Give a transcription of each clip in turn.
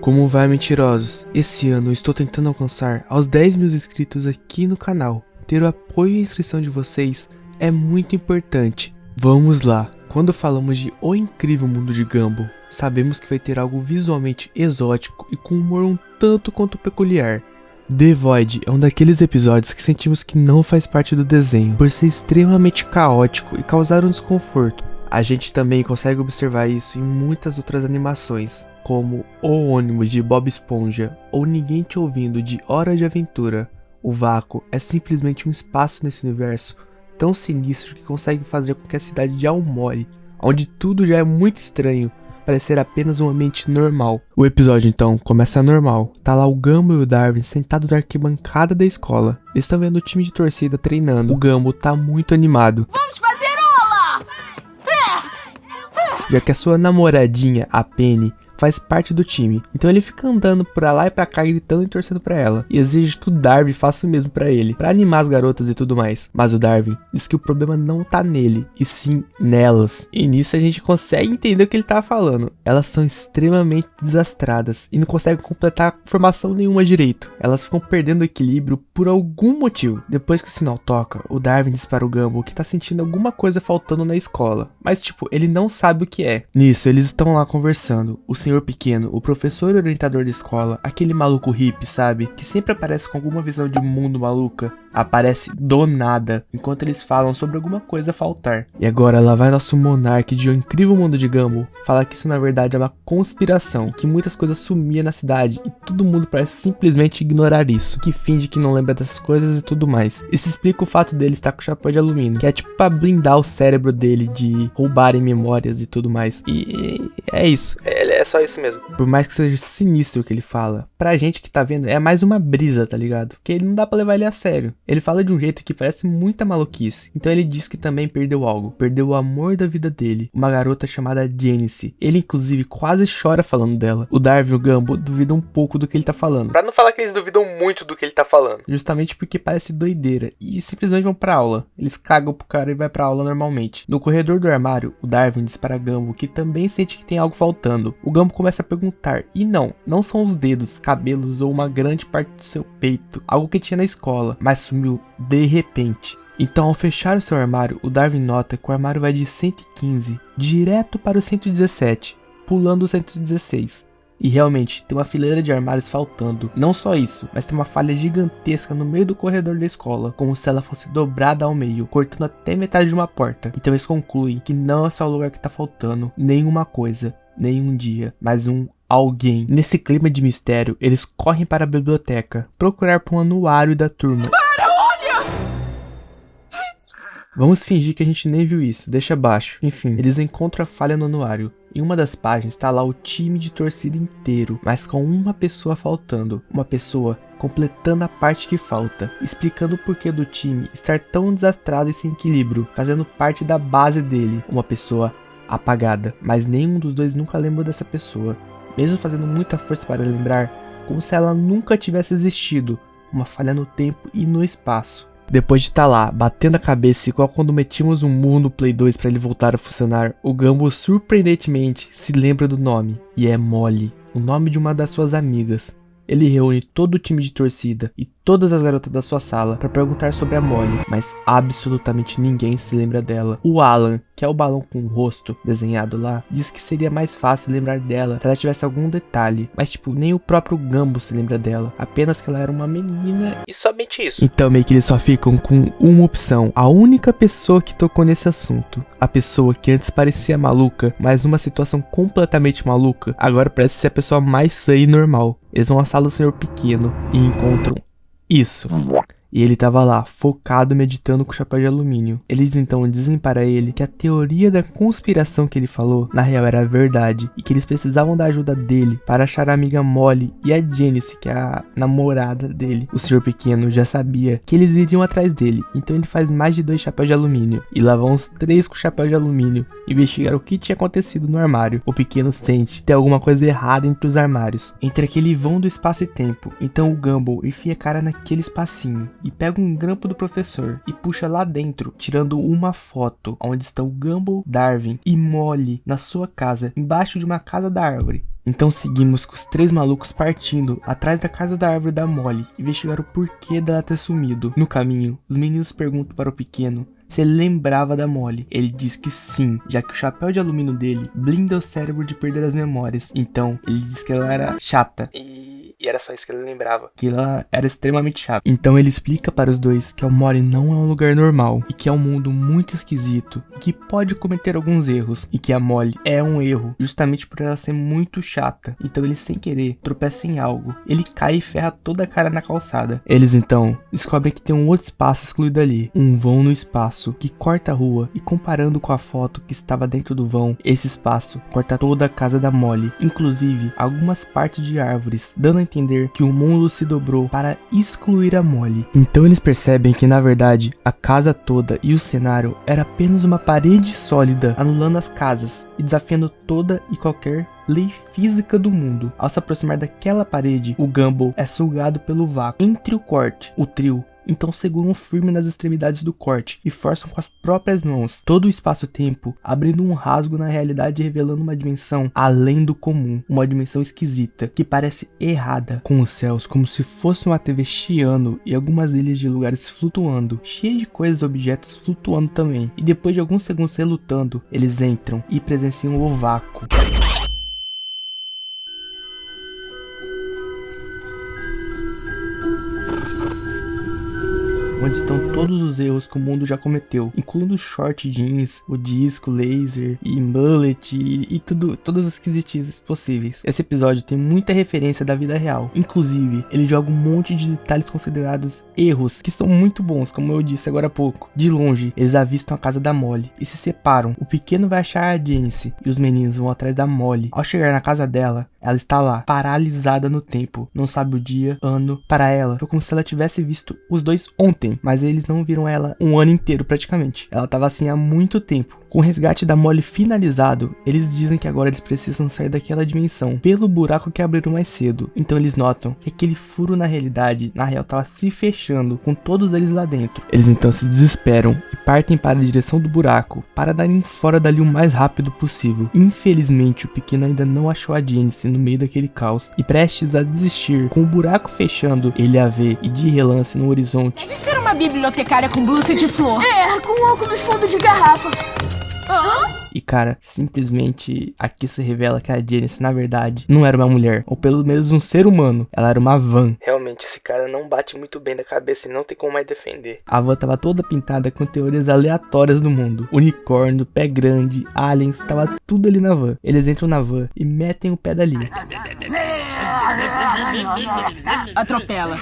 Como vai, mentirosos? Esse ano eu estou tentando alcançar aos 10 mil inscritos aqui no canal. Ter o apoio e inscrição de vocês é muito importante. Vamos lá! Quando falamos de O Incrível Mundo de Gumball, sabemos que vai ter algo visualmente exótico e com humor um tanto quanto peculiar. The Void é um daqueles episódios que sentimos que não faz parte do desenho, por ser extremamente caótico e causar um desconforto. A gente também consegue observar isso em muitas outras animações, como O Ônibus de Bob Esponja ou Ninguém Te Ouvindo de Hora de Aventura. O vácuo é simplesmente um espaço nesse universo tão sinistro que consegue fazer com que a cidade de Aomori, onde tudo já é muito estranho, parecer apenas um ambiente normal. O episódio então começa normal. Tá lá o Gumball e o Darwin sentados na arquibancada da escola. Eles estão vendo o time de torcida treinando. O Gumball tá muito animado. Vamos fazer aula! Já que a sua namoradinha, a Penny, faz parte do time. Então ele fica andando pra lá e pra cá gritando e torcendo pra ela. E exige que o Darwin faça o mesmo pra ele, pra animar as garotas e tudo mais. Mas o Darwin diz que o problema não tá nele, e sim nelas. E nisso a gente consegue entender o que ele tá falando. Elas são extremamente desastradas e não conseguem completar formação nenhuma direito. Elas ficam perdendo o equilíbrio por algum motivo. Depois que o sinal toca, o Darwin diz para o Gumball que tá sentindo alguma coisa faltando na escola. Mas tipo, ele não sabe o que é. Nisso, eles estão lá conversando. O Senhor Pequeno, o professor orientador da escola, aquele maluco hippie, sabe? Que sempre aparece com alguma visão de mundo maluca, aparece do nada, enquanto eles falam sobre alguma coisa faltar. E agora lá vai nosso monarca de O Incrível Mundo de Gumball falar que isso na verdade é uma conspiração, que muitas coisas sumiam na cidade e todo mundo parece simplesmente ignorar isso, que finge que não lembra dessas coisas e tudo mais. Isso explica o fato dele estar com o chapéu de alumínio, que é tipo pra blindar o cérebro dele de roubarem memórias e tudo mais. E é isso, é só isso mesmo. Por mais que seja sinistro o que ele fala, pra gente que tá vendo é mais uma brisa, tá ligado? Porque ele não dá pra levar ele a sério. Ele fala de um jeito que parece muita maluquice. Então ele diz que também perdeu algo. Perdeu o amor da vida dele. Uma garota chamada Janice. Ele inclusive quase chora falando dela. O Darwin e o Gumball duvidam um pouco do que ele tá falando. Pra não falar que eles duvidam muito do que ele tá falando. Justamente porque parece doideira. E simplesmente vão pra aula. Eles cagam pro cara e vai pra aula normalmente. No corredor do armário, o Darwin diz para Gumball que também sente que tem algo faltando. O Gumball começa a perguntar. E não são os dedos, cabelos ou uma grande parte do seu peito. Algo que tinha na escola. Mas sumiu de repente. Então, ao fechar o seu armário, o Darwin nota que o armário vai de 115 direto para o 117, pulando o 116. E realmente, tem uma fileira de armários faltando. Não só isso, mas tem uma falha gigantesca no meio do corredor da escola, como se ela fosse dobrada ao meio, cortando até metade de uma porta. Então eles concluem que não é só o lugar que tá faltando nenhuma coisa, nenhum dia, mas um alguém. Nesse clima de mistério, eles correm para a biblioteca, procurar por um anuário da turma. Vamos fingir que a gente nem viu isso, deixa abaixo. Enfim, eles encontram a falha no anuário. Em uma das páginas está lá o time de torcida inteiro, mas com uma pessoa faltando. Uma pessoa completando a parte que falta, explicando o porquê do time estar tão desastrado e sem equilíbrio, fazendo parte da base dele. Uma pessoa apagada, mas nenhum dos dois nunca lembrou dessa pessoa. Mesmo fazendo muita força para lembrar, como se ela nunca tivesse existido. Uma falha no tempo e no espaço. Depois de estar lá, batendo a cabeça igual quando metíamos um murro no Play 2 para ele voltar a funcionar, o Gumball surpreendentemente se lembra do nome, e é Molly, o nome de uma das suas amigas. Ele reúne todo o time de torcida e todas as garotas da sua sala para perguntar sobre a Molly, mas absolutamente ninguém se lembra dela. O Alan, que é o balão com o rosto desenhado lá, diz que seria mais fácil lembrar dela se ela tivesse algum detalhe, mas tipo, nem o próprio Gumball se lembra dela, apenas que ela era uma menina e somente isso. Então meio que eles só ficam com uma opção, a única pessoa que tocou nesse assunto, a pessoa que antes parecia maluca, mas numa situação completamente maluca, agora parece ser a pessoa mais sã e normal. Eles vão à sala do Senhor Pequeno e encontram isso. E ele tava lá, focado, meditando com o chapéu de alumínio. Eles então dizem para ele que a teoria da conspiração que ele falou, na real era verdade, e que eles precisavam da ajuda dele para achar a amiga Molly e a Janice, que é a namorada dele. O Senhor Pequeno já sabia que eles iriam atrás dele, então ele faz mais de 2 chapéus de alumínio, e lá vão os 3 com chapéu de alumínio, investigar o que tinha acontecido no armário. O Pequeno sente ter alguma coisa errada entre os armários, entre aquele vão do espaço e tempo. Então o Gumball enfia a cara naquele espacinho, e pega um grampo do professor e puxa lá dentro, tirando uma foto onde estão Gumball, Darwin e Molly na sua casa, embaixo de uma casa da árvore. Então seguimos com os 3 malucos partindo atrás da casa da árvore da Molly, investigar o porquê dela ter sumido. No caminho, os meninos perguntam para o pequeno se ele lembrava da Molly. Ele diz que sim, já que o chapéu de alumínio dele blinda o cérebro de perder as memórias. Então, ele diz que ela era chata. E era só isso que ele lembrava, que ela era extremamente chata. Então ele explica para os dois que a Molly não é um lugar normal, e que é um mundo muito esquisito, e que pode cometer alguns erros, e que a Molly é um erro, justamente por ela ser muito chata. Então ele, sem querer, tropeça em algo. Ele cai e ferra toda a cara na calçada. Eles então descobrem que tem um outro espaço excluído ali, um vão no espaço, que corta a rua, e comparando com a foto que estava dentro do vão, esse espaço corta toda a casa da Molly, inclusive algumas partes de árvores, dando a entender que o mundo se dobrou para excluir a Molly. Então eles percebem que na verdade a casa toda e o cenário era apenas uma parede sólida, anulando as casas e desafiando toda e qualquer lei física do mundo. Ao se aproximar daquela parede, o Gumball é sugado pelo vácuo entre o corte. O trio então seguram firme nas extremidades do corte e forçam com as próprias mãos todo o espaço-tempo, abrindo um rasgo na realidade e revelando uma dimensão além do comum, uma dimensão esquisita, que parece errada, com os céus como se fosse uma TV chiando e algumas ilhas de lugares flutuando, cheia de coisas e objetos flutuando também. E depois de alguns segundos relutando, eles entram e presenciam o vácuo. Onde estão todos os erros que o mundo já cometeu, incluindo short jeans, o disco, laser e mullet e tudo, todas as esquisitices possíveis. Esse episódio tem muita referência da vida real, inclusive ele joga um monte de detalhes considerados erros, que são muito bons, como eu disse agora há pouco. De longe, eles avistam a casa da Molly e se separam. O pequeno vai achar a Janice e os meninos vão atrás da Molly. Ao chegar na casa dela, ela está lá, paralisada no tempo, não sabe o dia, ano. Para ela, foi como se ela tivesse visto os dois ontem, mas eles não viram ela um ano inteiro praticamente. Ela estava assim há muito tempo. Com o resgate da Molly finalizado, eles dizem que agora eles precisam sair daquela dimensão pelo buraco que abriram mais cedo. Então eles notam que aquele furo na realidade, na real, estava se fechando com todos eles lá dentro. Eles então se desesperam e partem para a direção do buraco para darem fora dali o mais rápido possível. Infelizmente, o pequeno ainda não achou a Janice no meio daquele caos e prestes a desistir, com o buraco fechando, ele a vê e de relance no horizonte. Deve ser uma bibliotecária com blusa de flor. É, com óculos fundo de garrafa. E cara, simplesmente aqui se revela que a Janice na verdade não era uma mulher, ou pelo menos um ser humano, ela era uma van. Realmente esse cara não bate muito bem da cabeça e não tem como mais defender. A van tava toda pintada com teorias aleatórias do mundo, unicórnio, pé grande, aliens, tava tudo ali na van. Eles entram na van e metem o pé dali. Atropela.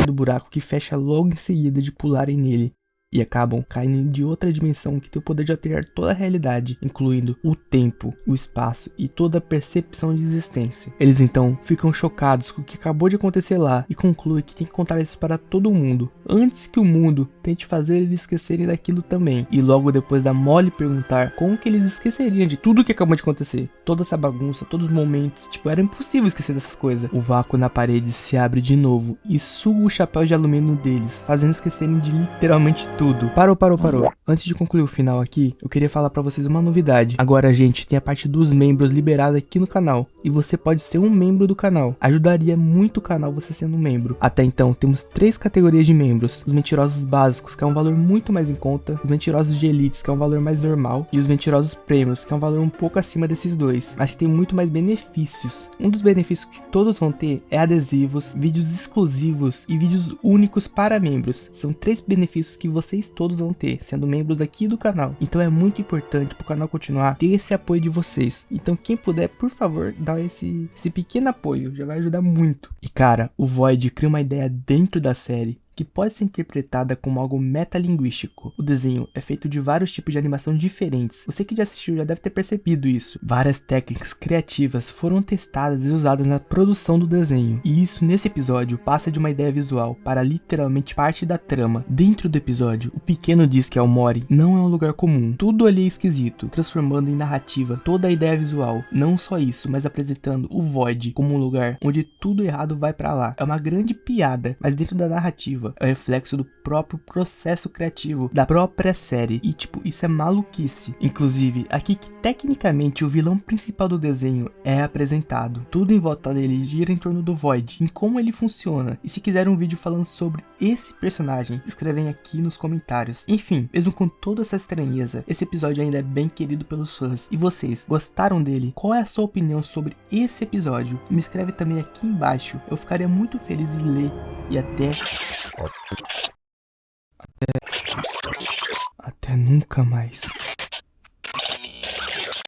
Do buraco que fecha logo em seguida de pularem nele. E acabam caindo de outra dimensão que tem o poder de alterar toda a realidade, incluindo o tempo, o espaço e toda a percepção de existência. Eles então ficam chocados com o que acabou de acontecer lá e concluem que tem que contar isso para todo mundo, antes que o mundo tente fazer eles esquecerem daquilo também. E logo depois da Molly perguntar como que eles esqueceriam de tudo que acabou de acontecer, toda essa bagunça, todos os momentos, tipo, era impossível esquecer dessas coisas. O vácuo na parede se abre de novo e suga o chapéu de alumínio deles, fazendo esquecerem de literalmente tudo. Parou. Antes de concluir o final aqui, eu queria falar pra vocês uma novidade. Agora a gente tem a parte dos membros liberada aqui no canal. E você pode ser um membro do canal. Ajudaria muito o canal você sendo um membro. Até então, temos 3 categorias de membros. Os mentirosos básicos, que é um valor muito mais em conta. Os mentirosos de elites, que é um valor mais normal. E os mentirosos prêmios, que é um valor um pouco acima desses dois. Mas que tem muito mais benefícios. Um dos benefícios que todos vão ter é adesivos, vídeos exclusivos e vídeos únicos para membros. São 3 benefícios que vocês todos vão ter, sendo membros aqui do canal. Então é muito importante pro canal continuar, ter esse apoio de vocês. Então quem puder, por favor, dá esse pequeno apoio, já vai ajudar muito. E cara, o Void cria uma ideia dentro da série que pode ser interpretada como algo metalinguístico. O desenho é feito de vários tipos de animação diferentes. Você que já assistiu já deve ter percebido isso. Várias técnicas criativas foram testadas e usadas na produção do desenho. E isso nesse episódio passa de uma ideia visual para literalmente parte da trama. Dentro do episódio, o pequeno diz que Aomori não é um lugar comum. Tudo ali é esquisito, transformando em narrativa toda a ideia visual. Não só isso, mas apresentando o Void como um lugar onde tudo errado vai pra lá. É uma grande piada, mas dentro da narrativa narrativa, é o reflexo do próprio processo criativo da própria série. E tipo, isso é maluquice. Inclusive, aqui que tecnicamente o vilão principal do desenho é apresentado. Tudo em volta dele gira em torno do Void, em como ele funciona. E se quiser um vídeo falando sobre esse personagem, escrevem aqui nos comentários. Enfim, mesmo com toda essa estranheza, esse episódio ainda é bem querido pelos fãs. E vocês, gostaram dele? Qual é a sua opinião sobre esse episódio? Me escreve também aqui embaixo. Eu ficaria muito feliz em ler. E até nunca mais.